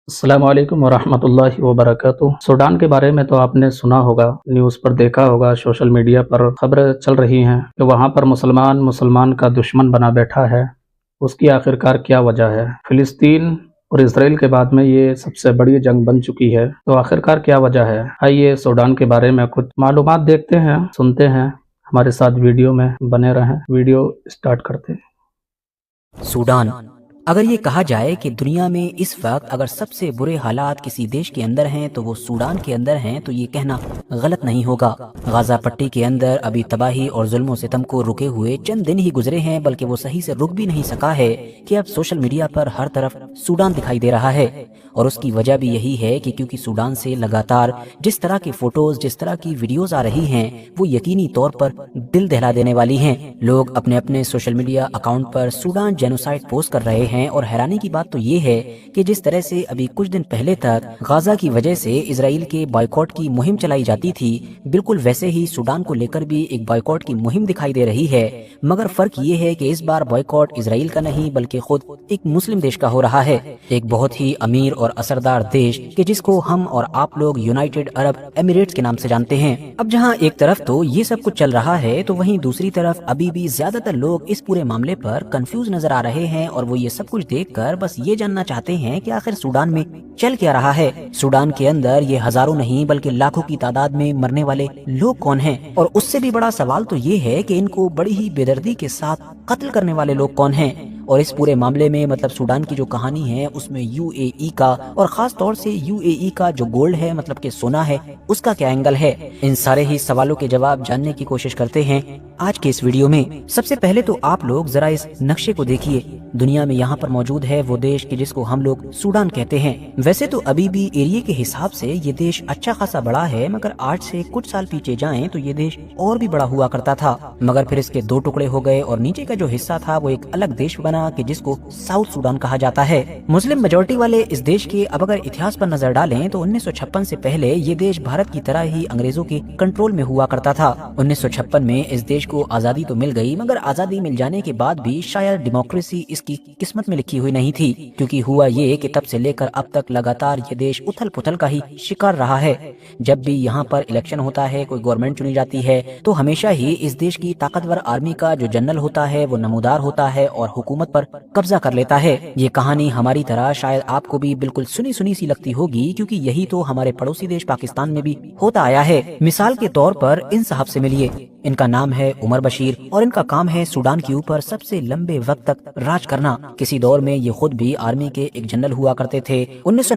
السلام علیکم ورحمۃ اللہ وبرکاتہ۔ سوڈان کے بارے میں تو آپ نے سنا ہوگا، نیوز پر دیکھا ہوگا، سوشل میڈیا پر خبریں چل رہی ہیں کہ وہاں پر مسلمان کا دشمن بنا بیٹھا ہے۔ اس کی آخرکار کیا وجہ ہے؟ فلسطین اور اسرائیل کے بعد میں یہ سب سے بڑی جنگ بن چکی ہے، تو آخرکار کیا وجہ ہے؟ آئیے سوڈان کے بارے میں کچھ معلومات دیکھتے ہیں، سنتے ہیں، ہمارے ساتھ ویڈیو میں بنے رہیں۔ ویڈیو اسٹارٹ کرتے ہیں۔ سوڈان، اگر یہ کہا جائے کہ دنیا میں اس وقت اگر سب سے برے حالات کسی دیش کے اندر ہیں تو وہ سوڈان کے اندر ہیں، تو یہ کہنا غلط نہیں ہوگا۔ غزہ پٹی کے اندر ابھی تباہی اور ظلم و ستم کو رکے ہوئے چند دن ہی گزرے ہیں، بلکہ وہ صحیح سے رک بھی نہیں سکا ہے کہ اب سوشل میڈیا پر ہر طرف سوڈان دکھائی دے رہا ہے۔ اور اس کی وجہ بھی یہی ہے کہ کیونکہ سوڈان سے لگاتار جس طرح کی فوٹوز، جس طرح کی ویڈیوز آ رہی ہیں، وہ یقینی طور پر دل دہلا دینے والی ہیں۔ لوگ اپنے اپنے سوشل میڈیا اکاؤنٹ پر سوڈان جینوسائیڈ پوسٹ کر رہے ہیں، اور حیرانی کی بات تو یہ ہے کہ جس طرح سے ابھی کچھ دن پہلے تک غزہ کی وجہ سے اسرائیل کے بائیکاٹ کی مہم چلائی جاتی تھی، بالکل ویسے ہی سوڈان کو لے کر بھی ایک بائیکاٹ کی مہم دکھائی دے رہی ہے، مگر فرق یہ ہے کہ اس بار بائیکاٹ اسرائیل کا نہیں بلکہ خود ایک مسلم دیش کا ہو رہا ہے، ایک بہت ہی امیر اور اثردار دیش کہ جس کو ہم اور آپ لوگ یونائٹڈ عرب ایمریٹس کے نام سے جانتے ہیں۔ اب جہاں ایک طرف تو یہ سب کچھ چل رہا ہے، تو وہیں دوسری طرف ابھی بھی زیادہ تر لوگ اس پورے معاملے پر کنفیوز نظر آ رہے ہیں، اور وہ یہ سب کچھ دیکھ کر بس یہ جاننا چاہتے ہیں کہ آخر سوڈان میں چل کیا رہا ہے۔ سوڈان کے اندر یہ ہزاروں نہیں بلکہ لاکھوں کی تعداد میں مرنے والے لوگ کون ہیں، اور اس سے بھی بڑا سوال تو یہ ہے کہ ان کو بڑی ہی بے دردی کے ساتھ قتل کرنے والے لوگ کون ہیں۔ اور اس پورے معاملے میں مطلب سوڈان کی جو کہانی ہے اس میں یو اے ای کا اور خاص طور سے یو اے ای کا جو گولڈ ہے، مطلب کہ سونا ہے، اس کا کیا اینگل ہے، ان سارے ہی سوالوں کے جواب جاننے کی کوشش کرتے ہیں آج کے اس ویڈیو میں۔ سب سے پہلے تو آپ لوگ ذرا اس نقشے کو دیکھیے۔ دنیا میں یہاں پر موجود ہے وہ دیش کہ جس کو ہم لوگ سوڈان کہتے ہیں۔ ویسے تو ابھی بھی ایریے کے حساب سے یہ دیش اچھا خاصا بڑا ہے، مگر آج سے کچھ سال پیچھے جائیں تو یہ دیش اور بھی بڑا ہوا کرتا تھا، مگر پھر اس کے دو ٹکڑے ہو گئے اور نیچے کا جو حصہ تھا وہ ایک الگ دیش بنا کہ جس کو ساؤتھ سوڈان کہا جاتا ہے۔ مسلم میجورٹی والے اس دیش کے اب اگر اتہاس پر نظر ڈالیں تو 1956 سے پہلے یہ دیش بھارت کی طرح ہی انگریزوں کے کنٹرول میں ہوا کرتا تھا۔ 1956 میں اس دیش کو آزادی تو مل گئی، مگر آزادی مل جانے کے بعد بھی شاید ڈیموکریسی اس کی قسمت میں لکھی ہوئی نہیں تھی، کیونکہ ہوا یہ کہ تب سے لے کر اب تک لگاتار یہ دیش اتھل پتھل کا ہی شکار رہا ہے۔ جب بھی یہاں پر الیکشن ہوتا ہے، کوئی گورنمنٹ چنی جاتی ہے، تو ہمیشہ ہی اس دیش کی طاقتور آرمی کا جو جنرل ہوتا ہے وہ نمودار ہوتا ہے اور حکومت پر قبضہ کر لیتا ہے۔ یہ کہانی ہماری طرح شاید آپ کو بھی بالکل سنی سنی سی لگتی ہوگی، کیونکہ یہی تو ہمارے پڑوسی دیش پاکستان میں بھی ہوتا آیا ہے۔ مثال کے طور پر ان صاحب سے ملیے، ان کا نام ہے عمر بشیر اور ان کا کام ہے سوڈان کے اوپر سب سے لمبے وقت تک راج کرنا۔ کسی دور میں یہ خود بھی آرمی کے ایک جنرل ہوا کرتے تھے۔